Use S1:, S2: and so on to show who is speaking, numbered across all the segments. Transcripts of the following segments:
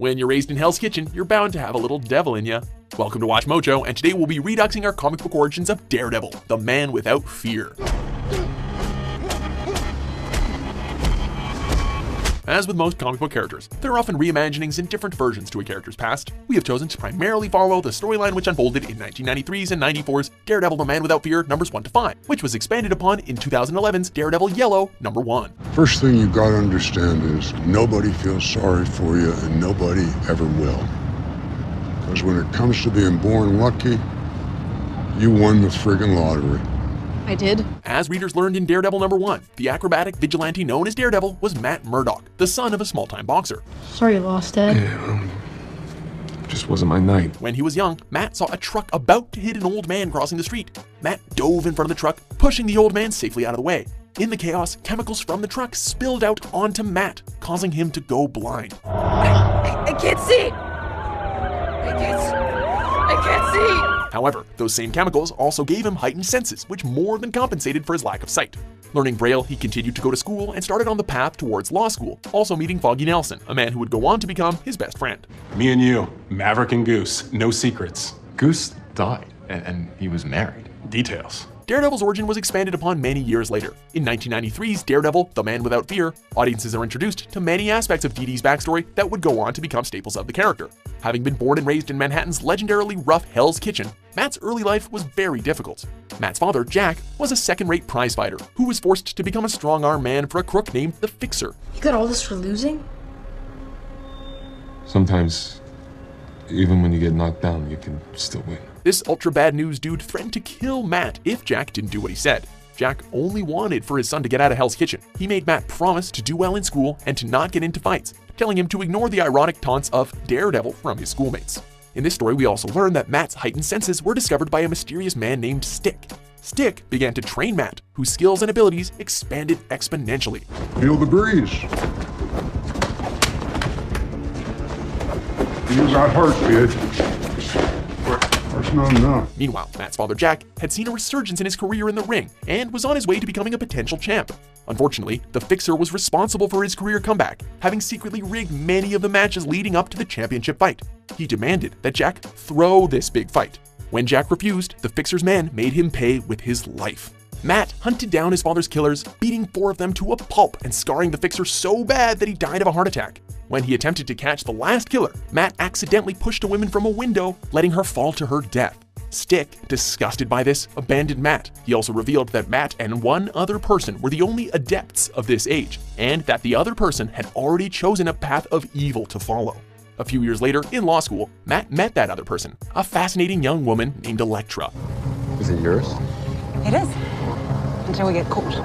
S1: When you're raised in Hell's Kitchen, you're bound to have a little devil in ya. Welcome to WatchMojo, and today we'll be reduxing our comic book origins of Daredevil, the man without fear. As with most comic book characters, there are often reimaginings and different versions to a character's past. We have chosen to primarily follow the storyline which unfolded in 1993's and 94's Daredevil, the Man Without Fear numbers 1 to 5, which was expanded upon in 2011's Daredevil Yellow number 1.
S2: First thing you gotta understand is nobody feels sorry for you and nobody ever will. Because when it comes to being born lucky, you won the friggin' lottery.
S3: I did.
S1: As readers learned in Daredevil number 1, the acrobatic vigilante known as Daredevil was Matt Murdock, the son of a small-time boxer.
S3: Sorry you lost, Dad.
S4: Yeah, just wasn't my night.
S1: When he was young, Matt saw a truck about to hit an old man crossing the street. Matt dove in front of the truck, pushing the old man safely out of the way. In the chaos, chemicals from the truck spilled out onto Matt, causing him to go blind.
S5: I can't see! I can't see!
S1: However, those same chemicals also gave him heightened senses, which more than compensated for his lack of sight. Learning Braille, he continued to go to school and started on the path towards law school, also meeting Foggy Nelson, a man who would go on to become his best friend.
S6: Me and you, Maverick and Goose, no secrets.
S4: Goose died, and he was married.
S6: Details.
S1: Daredevil's origin was expanded upon many years later. In 1993's Daredevil, the Man Without Fear, audiences are introduced to many aspects of DD's backstory that would go on to become staples of the character. Having been born and raised in Manhattan's legendarily rough Hell's Kitchen, Matt's early life was very difficult. Matt's father, Jack, was a second-rate prizefighter who was forced to become a strong-arm man for a crook named the Fixer.
S5: You got all this for losing?
S4: Sometimes, even when you get knocked down, you can still win.
S1: This ultra-bad news dude threatened to kill Matt if Jack didn't do what he said. Jack only wanted for his son to get out of Hell's Kitchen. He made Matt promise to do well in school and to not get into fights, telling him to ignore the ironic taunts of Daredevil from his schoolmates. In this story, we also learn that Matt's heightened senses were discovered by a mysterious man named Stick. Stick began to train Matt, whose skills and abilities expanded exponentially.
S2: Feel the breeze. You got hurt, kid. That's not enough.
S1: Meanwhile, Matt's father Jack had seen a resurgence in his career in the ring and was on his way to becoming a potential champ. Unfortunately, the Fixer was responsible for his career comeback, having secretly rigged many of the matches leading up to the championship fight. He demanded that Jack throw this big fight. When Jack refused, the Fixer's men made him pay with his life. Matt hunted down his father's killers, beating 4 of them to a pulp and scarring the Fixer so bad that he died of a heart attack. When he attempted to catch the last killer, Matt accidentally pushed a woman from a window, letting her fall to her death. Stick, disgusted by this, abandoned Matt. He also revealed that Matt and one other person were the only adepts of this age, and that the other person had already chosen a path of evil to follow. A few years later, in law school, Matt met that other person, a fascinating young woman named Elektra.
S4: Is it yours?
S7: It is. Until we get caught.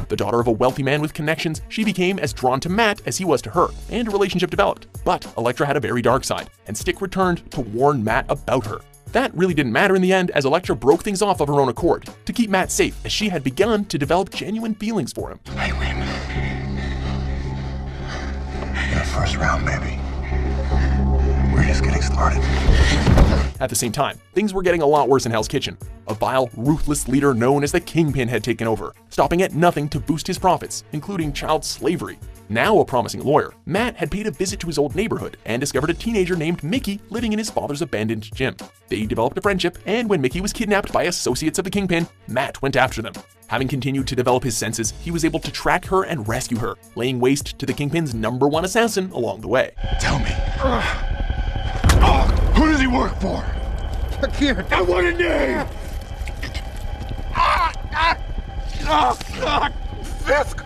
S1: The daughter of a wealthy man with connections, she became as drawn to Matt as he was to her, and a relationship developed. But Elektra had a very dark side, and Stick returned to warn Matt about her. That really didn't matter in the end, as Elektra broke things off of her own accord to keep Matt safe, as she had begun to develop genuine feelings for him.
S8: I win. In the first round, baby. We're just getting started.
S1: At the same time, things were getting a lot worse in Hell's Kitchen. A vile, ruthless leader known as the Kingpin had taken over, stopping at nothing to boost his profits, including child slavery. Now a promising lawyer, Matt had paid a visit to his old neighborhood and discovered a teenager named Mickey living in his father's abandoned gym. They developed a friendship, and when Mickey was kidnapped by associates of the Kingpin, Matt went after them. Having continued to develop his senses, he was able to track her and rescue her, laying waste to the Kingpin's #1 assassin along the way.
S8: Tell me. Who does he work for?
S2: I can't.
S8: I want a name! Fisk!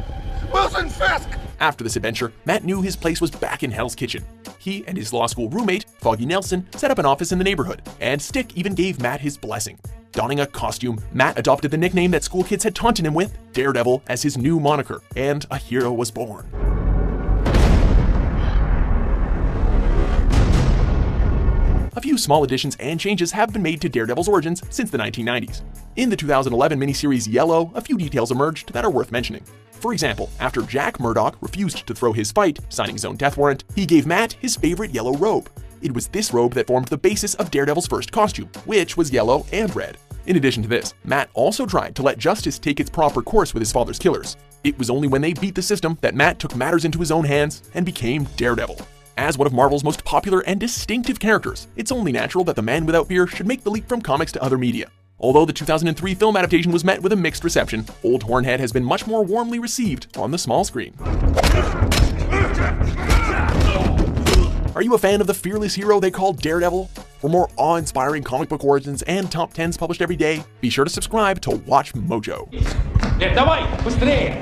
S8: Wilson Fisk!
S1: After this adventure, Matt knew his place was back in Hell's Kitchen. He and his law school roommate, Foggy Nelson, set up an office in the neighborhood, and Stick even gave Matt his blessing. Donning a costume, Matt adopted the nickname that school kids had taunted him with, Daredevil, as his new moniker, and a hero was born. A few small additions and changes have been made to Daredevil's origins since the 1990s. In the 2011 miniseries Yellow, a few details emerged that are worth mentioning. For example, after Jack Murdock refused to throw his fight, signing his own death warrant, he gave Matt his favorite yellow robe. It was this robe that formed the basis of Daredevil's first costume, which was yellow and red. In addition to this, Matt also tried to let justice take its proper course with his father's killers. It was only when they beat the system that Matt took matters into his own hands and became Daredevil. As one of Marvel's most popular and distinctive characters, it's only natural that the man without fear should make the leap from comics to other media. Although the 2003 film adaptation was met with a mixed reception, Old Hornhead has been much more warmly received on the small screen. Are you a fan of the fearless hero they call Daredevil? For more awe-inspiring comic book origins and top 10s published every day, be sure to subscribe to WatchMojo.
S9: Давай, быстрее!